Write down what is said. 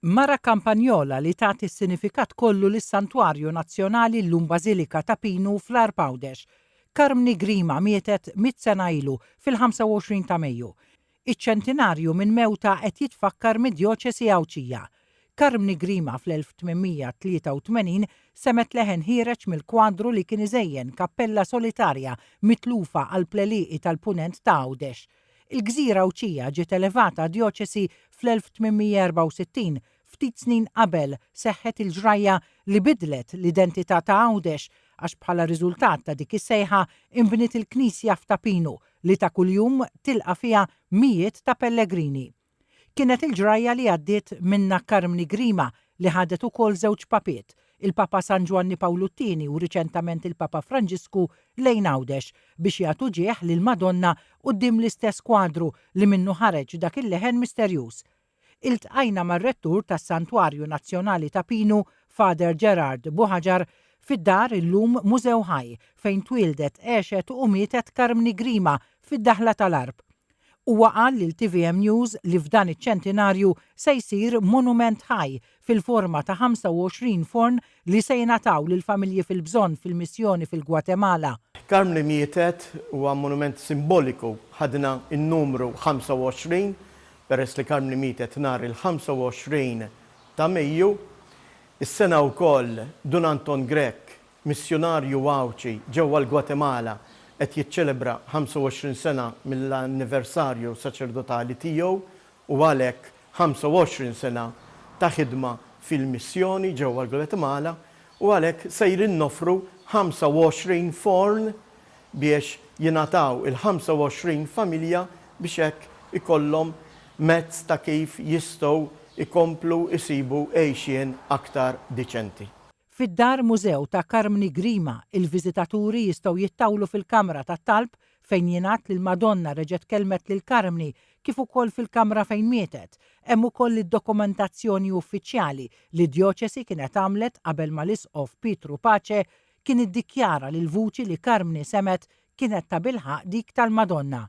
Mara Campagnola li tagħti s-sinifikat kollu lis-Santwarju Nazzjonali llum Bażilika ta' Pinu fl-Arpawdex. Carmni Grima mietet 100 sena ilu fil-25 ta' Mejju. Iċ-ċentinarju minn mewta qed jitfakkar mid-djoċesi Awċija. Carmni Grima fl-1883 semet leħen ħireġ mill-kwadru li kien iżejjen kappella solitarja mitlufa għal pleliqi tal-punent ta' Għawdex. Il-Gżira Awċija ġiet elevata djoċesi fl-1864, ftit snin qabel seħħet il-ġrajja li bidlet l-identità ta' Għawdex għax bħala riżultat ta' dik is-sejħa inbniet il-Knisja f'ta' Pinu li ta' kuljum tilqa' fiha mijiet ta' pellegrini. Kienet il-ġrajja li għaddiet minna Carmni Grima li ħadet ukoll żewġ papiet, il-Papa San Giovanni Pawlu II u riċentament il-Papa Franġisku lejn Għawdex biex jagħtu ġieħ lil Madonna quddiem l-istess kwadru li minnu ħareġ dak il-leħen misterjuż. Iltqajna mar-rettur tas-Santwarju Nazzjonali ta' Pinu, Father Gerard Buħaġar, fid-dar illum Mużew Ħaj fejn twildet, għexet u mietet Carmni Grima fid-daħla tal-Arb. Huwa qal lil TVM News li f'dan iċ-ċentinarju se jsir monument ħaj fil-forma ta' 25 forn li se jingħataw lil familji fil-bżonn fil-missjoni fil-Gwatemala. Carmni mietet huwa monument simboliku, ħadna n-numru 25 peress li Carmni mietet nhar il-25 ta' Mejju. Is-sena wkoll Dun Anton Grek, missjonarju Għawċi ġewwa l-Gwatemala, qed jiċċelebra 25 sena mill-anniversarju saċerdotali tiegħu u għalhekk 25 sena ta' ħidma fil-missjoni ġewwa l-Gwatemala u għalhekk sejrin nofru 25 forn biex jingħataw il-25 familja biex hekk ikollhom mezz ta' kif jistgħu ikomplu isibu għejxien aktar diċenti. Fid-dar mużew ta' Carmni Grima, il-viżitaturi jistgħu jittawlu fil-kamra tat-talb fejn jingħad lil Madonna reġgħet kelmet lil Carmni kif ukoll fil-kamra fejn mietet. Hemm ukoll id-dokumentazzjoni uffiċjali li d-djoċesi kienet għamlet qabel ma l-Isqof Pietru Pace kien iddikjara li l-vuċi li Carmni semet kienet ta' bilħaq dik tal-Madonna.